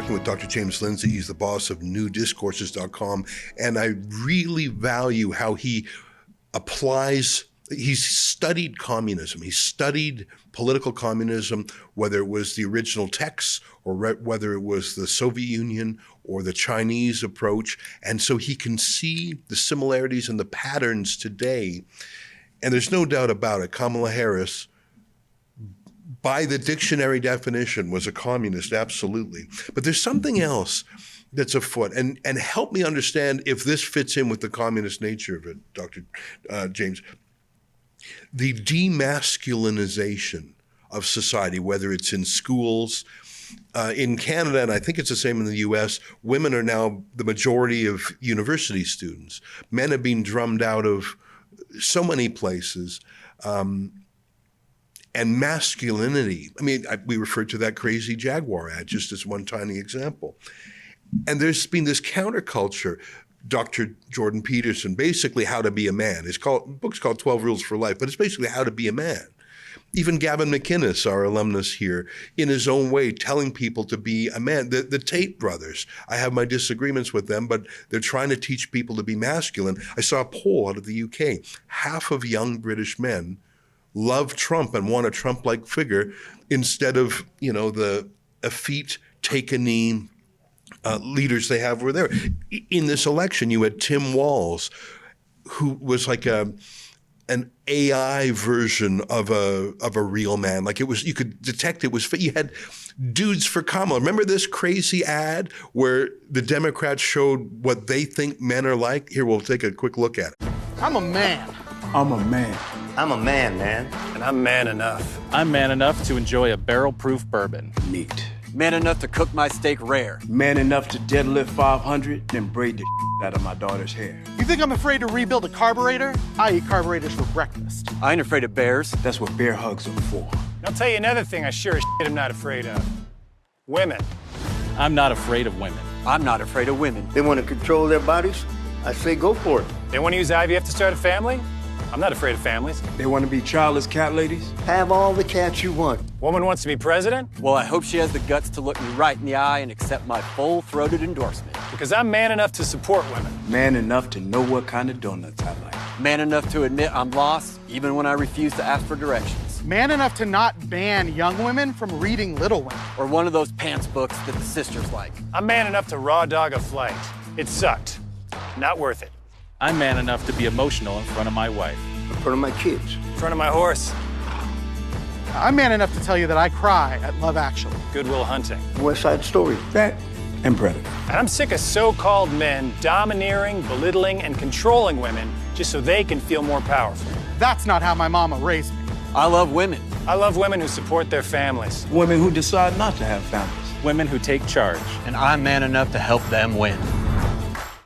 talking with Dr. James Lindsay. He's the boss of newdiscourses.com, and I really value how he he's studied communism. He studied political communism, whether it was the original texts or whether it was the Soviet Union or the Chinese approach. And so he can see the similarities and the patterns today. And there's no doubt about it, Kamala Harris, by the dictionary definition, was a communist, absolutely. But there's something else that's afoot. And help me understand if this fits in with the communist nature of it, Dr. James. The demasculinization of society, whether it's in schools, in Canada, and I think it's the same in the US, women are now the majority of university students. Men have been drummed out of so many places. And masculinity, we referred to that crazy Jaguar ad just as one tiny example. And there's been this counterculture. Dr. Jordan Peterson, basically How to Be a Man. Book's called 12 Rules for Life, but it's basically how to be a man. Even Gavin McInnes, our alumnus here, in his own way, telling people to be a man. The Tate brothers, I have my disagreements with them, but they're trying to teach people to be masculine. I saw a poll out of the UK. Half of young British men love Trump and want a Trump-like figure instead of, the effete, take-a-knee leaders they have over there. In this election, you had Tim Walz, who was like an AI version of a real man. Like you could detect it was. You had Dudes for Kamala. Remember this crazy ad where the Democrats showed what they think men are like? Here, we'll take a quick look at it. I'm a man. I'm a man. I'm a man, man. And I'm man enough. I'm man enough to enjoy a barrel-proof bourbon. Neat. Man enough to cook my steak rare. Man enough to deadlift 500, then braid the out of my daughter's hair. You think I'm afraid to rebuild a carburetor? I eat carburetors for breakfast. I ain't afraid of bears. That's what bear hugs are for. I'll tell you another thing I sure as shit am not afraid of. Women. I'm not afraid of women. I'm not afraid of women. They want to control their bodies? I say go for it. They want to use IVF to start a family? I'm not afraid of families. They want to be childless cat ladies? Have all the cats you want. Woman wants to be president? Well, I hope she has the guts to look me right in the eye and accept my full-throated endorsement. Because I'm man enough to support women. Man enough to know what kind of donuts I like. Man enough to admit I'm lost, even when I refuse to ask for directions. Man enough to not ban young women from reading Little Women. Or one of those pants books that the sisters like. I'm man enough to raw dog a flight. It sucked. Not worth it. I'm man enough to be emotional in front of my wife. In front of my kids. In front of my horse. I'm man enough to tell you that I cry at Love Actually. Good Will Hunting. West Side Story. That and Predator. And I'm sick of so-called men domineering, belittling, and controlling women just so they can feel more powerful. That's not how my mama raised me. I love women. I love women who support their families. Women who decide not to have families. Women who take charge. And I'm man enough to help them win.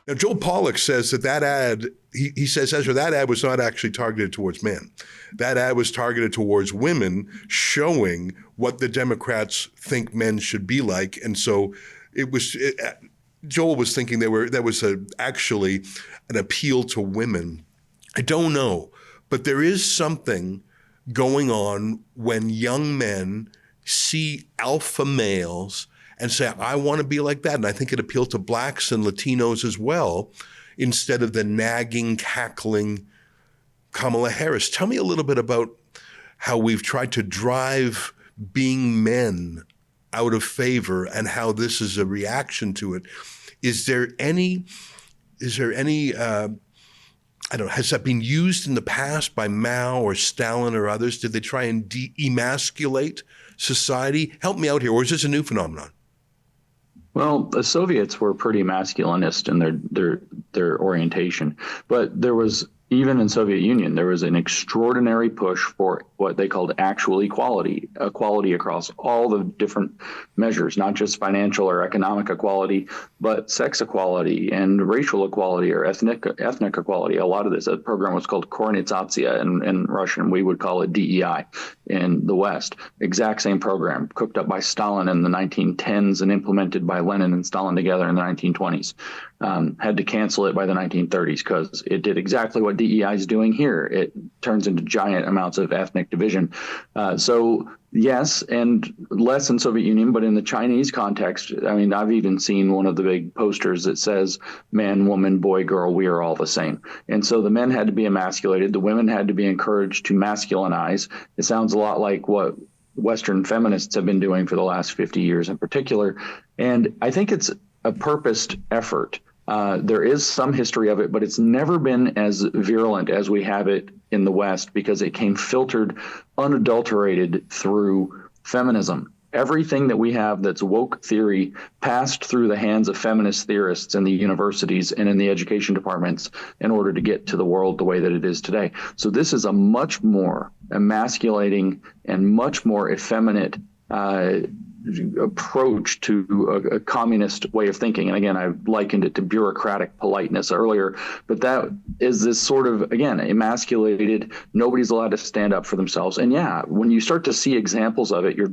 Now, Joel Pollak says that ad, he says, Ezra, that ad was not actually targeted towards men. That ad was targeted towards women, showing what the Democrats think men should be like. And so Joel was thinking that was actually an appeal to women. I don't know, but there is something going on when young men see alpha males and say, I want to be like that. And I think it appealed to blacks and Latinos as well, instead of the nagging, cackling Kamala Harris. Tell me a little bit about how we've tried to drive being men out of favor and how this is a reaction to it. Is there any, I don't know, has that been used in the past by Mao or Stalin or others? Did they try and emasculate society? Help me out here, or is this a new phenomenon? Well, the Soviets were pretty masculinist in their orientation, but there was, even in Soviet Union, there was an extraordinary push for what they called actual equality across all the different measures, not just financial or economic equality, but sex equality and racial equality or ethnic equality. A lot of this, a program was called Kornizatsia in Russian. We would call it DEI in the West. Exact same program, cooked up by Stalin in the 1910s and implemented by Lenin and Stalin together in the 1920s. had to cancel it by the 1930s because it did exactly what DEI is doing here. It turns into giant amounts of ethnic division. So yes, and less in Soviet Union, but in the Chinese context, I mean, I've even seen one of the big posters that says man, woman, boy, girl, we are all the same. And so the men had to be emasculated. The women had to be encouraged to masculinize. It sounds a lot like what Western feminists have been doing for the last 50 years in particular. And I think it's a purposed effort. There is some history of it, but it's never been as virulent as we have it in the West because it came filtered, unadulterated through feminism. Everything that we have that's woke theory passed through the hands of feminist theorists in the universities and in the education departments in order to get to the world the way that it is today. So this is a much more emasculating and much more effeminate approach to a communist way of thinking. And again, I likened it to bureaucratic politeness earlier, but that is this sort of, again, emasculated, nobody's allowed to stand up for themselves. And yeah, when you start to see examples of it, you're,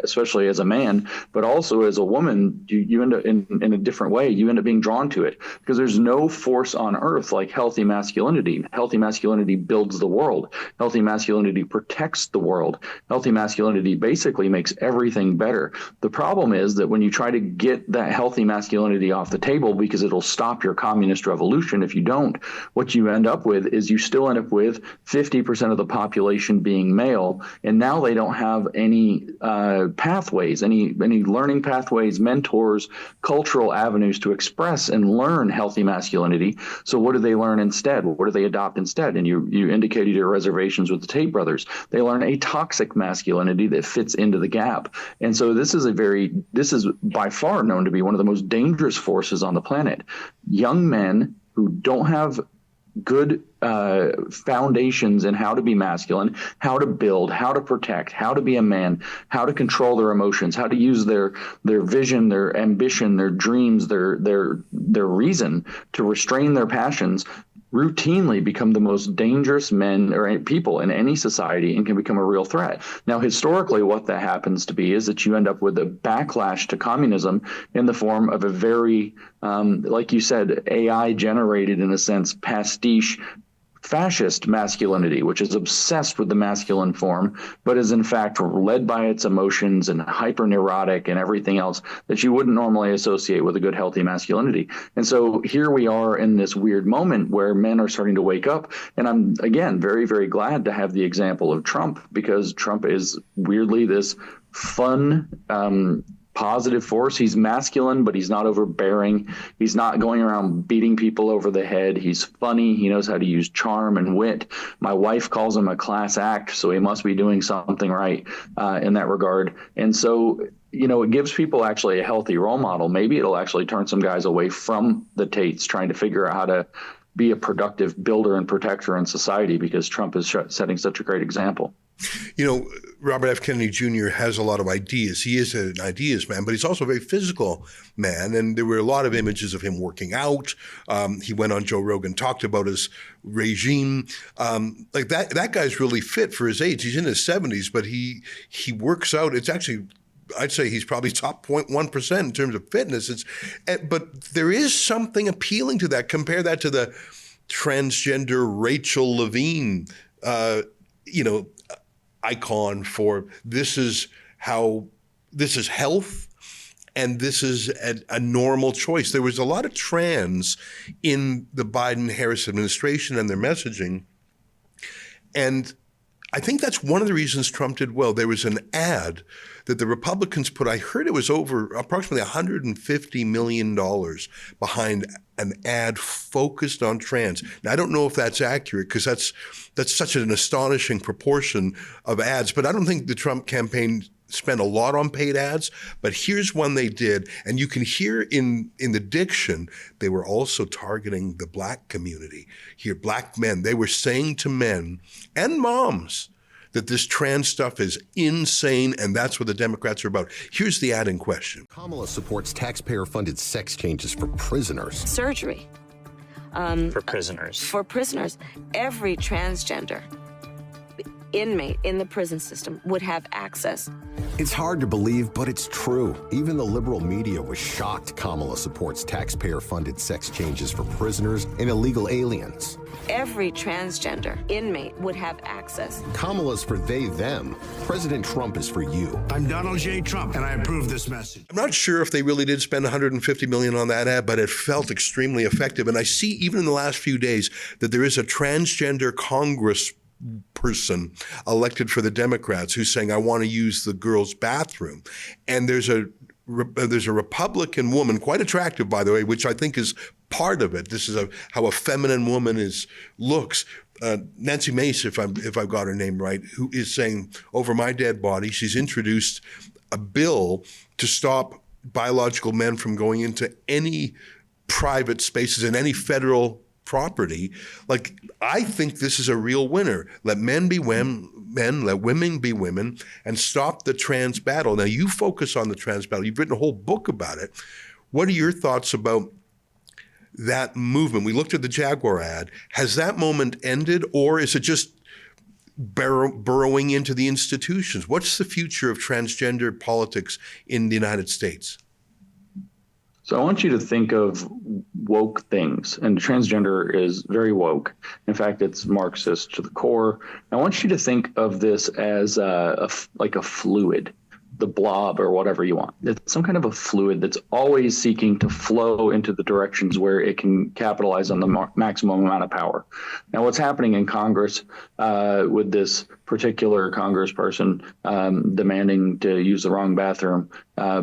especially as a man, but also as a woman, you end up in a different way, you end up being drawn to it because there's no force on earth like healthy masculinity. Healthy masculinity builds the world. Healthy masculinity protects the world. Healthy masculinity basically makes everything better. The problem is that when you try to get that healthy masculinity off the table because it'll stop your communist revolution, if you don't, what you end up with is you still end up with 50% of the population being male, and now they don't have any pathways, any learning pathways, mentors, cultural avenues to express and learn healthy masculinity. So what do they learn instead? What do they adopt instead? And you indicated your reservations with the Tate brothers. They learn a toxic masculinity that fits into the gap. And so this is by far known to be one of the most dangerous forces on the planet. Young men who don't have good foundations in how to be masculine, how to build, how to protect, how to be a man, how to control their emotions, how to use their vision, their ambition, their dreams, their reason to restrain their passions, routinely become the most dangerous men or people in any society and can become a real threat. Now, historically, what that happens to be is that you end up with a backlash to communism in the form of a very, like you said, AI generated, in a sense, pastiche fascist masculinity, which is obsessed with the masculine form, but is in fact led by its emotions and hyper-neurotic and everything else that you wouldn't normally associate with a good, healthy masculinity. And so here we are in this weird moment where men are starting to wake up. And I'm, again, very, very glad to have the example of Trump, because Trump is weirdly this fun, positive force. He's masculine, but he's not overbearing. He's not going around beating people over the head. He's funny. He knows how to use charm and wit. My wife calls him a class act, so he must be doing something right in that regard. And so, you know, it gives people actually a healthy role model. Maybe it'll actually turn some guys away from the Tates trying to figure out how to be a productive builder and protector in society, because Trump is setting such a great example. You know, Robert F. Kennedy Jr. has a lot of ideas. He is an ideas man, but he's also a very physical man. And there were a lot of images of him working out. He went on Joe Rogan, talked about his regime. Like that guy's really fit for his age. He's in his 70s, but he works out. It's actually, I'd say he's probably top 0.1% in terms of fitness. But there is something appealing to that. Compare that to the transgender Rachel Levine, icon for this is health and this is a normal choice. There was a lot of trans in the Biden-Harris administration and their messaging. And I think that's one of the reasons Trump did well. There was an ad that the Republicans put, I heard it was over approximately $150 million behind an ad focused on trans. Now, I don't know if that's accurate, because that's such an astonishing proportion of ads, but I don't think the Trump campaign spent a lot on paid ads, but here's one they did. And you can hear in the diction, they were also targeting the Black community. Here, Black men, they were saying to men and moms that this trans stuff is insane, and that's what the Democrats are about. Here's the ad in question. Kamala supports taxpayer-funded sex changes for prisoners. Surgery. For prisoners. For prisoners. Every transgender inmate in the prison system would have access. It's hard to believe, but it's true. Even the liberal media was shocked Kamala supports taxpayer-funded sex changes for prisoners and illegal aliens. Every transgender inmate would have access. Kamala's for they, them. President Trump is for you. I'm Donald J. Trump, and I approve this message. I'm not sure if they really did spend $150 million on that ad, but it felt extremely effective. And I see even in the last few days that there is a transgender Congress person elected for the Democrats who's saying, I want to use the girls' bathroom. And there's a Republican woman, quite attractive, by the way, which I think is part of it. This is how a feminine woman looks. Nancy Mace, if I've got her name right, who is saying, over my dead body, she's introduced a bill to stop biological men from going into any private spaces in any federal property. Like, I think this is a real winner. Let men be men, let women be women, and stop the trans battle. Now, you focus on the trans battle. You've written a whole book about it. What are your thoughts about that movement? We looked at the Jaguar ad. Has that moment ended, or is it just burrowing into the institutions? What's the future of transgender politics in the United States? So I want you to think of woke things, and transgender is very woke. In fact, it's Marxist to the core. I want you to think of this as like a fluid, the blob or whatever you want. It's some kind of a fluid that's always seeking to flow into the directions where it can capitalize on the maximum amount of power. Now, what's happening in Congress with this particular congressperson demanding to use the wrong bathroom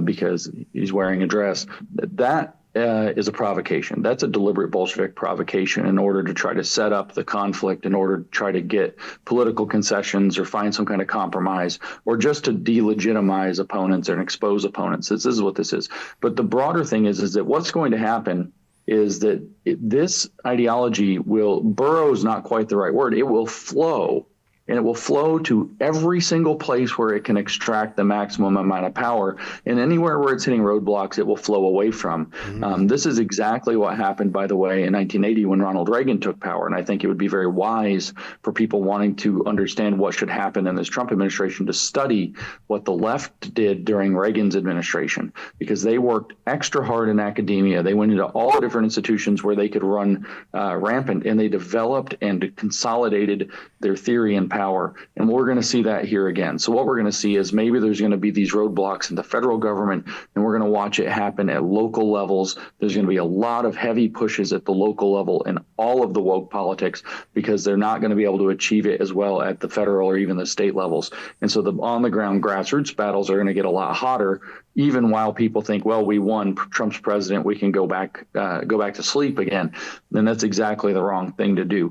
because he's wearing a dress, that is a provocation. That's a deliberate Bolshevik provocation in order to try to set up the conflict, in order to try to get political concessions or find some kind of compromise, or just to delegitimize opponents and expose opponents. This is what this is. But the broader thing is that what's going to happen is that this ideology burrow is not quite the right word. It will flow. And it will flow to every single place where it can extract the maximum amount of power. And anywhere where it's hitting roadblocks, it will flow away from. Mm-hmm. This is exactly what happened, by the way, in 1980 when Ronald Reagan took power. And I think it would be very wise for people wanting to understand what should happen in this Trump administration to study what the left did during Reagan's administration, because they worked extra hard in academia. They went into all the different institutions where they could run rampant, and they developed and consolidated their theory and power. And we're going to see that here again. So what we're going to see is maybe there's going to be these roadblocks in the federal government, and we're going to watch it happen at local levels. There's going to be a lot of heavy pushes at the local level in all of the woke politics, because they're not going to be able to achieve it as well at the federal or even the state levels. And so the on-the-ground grassroots battles are going to get a lot hotter, even while people think, well, we won, Trump's president, we can go back to sleep again. Then that's exactly the wrong thing to do.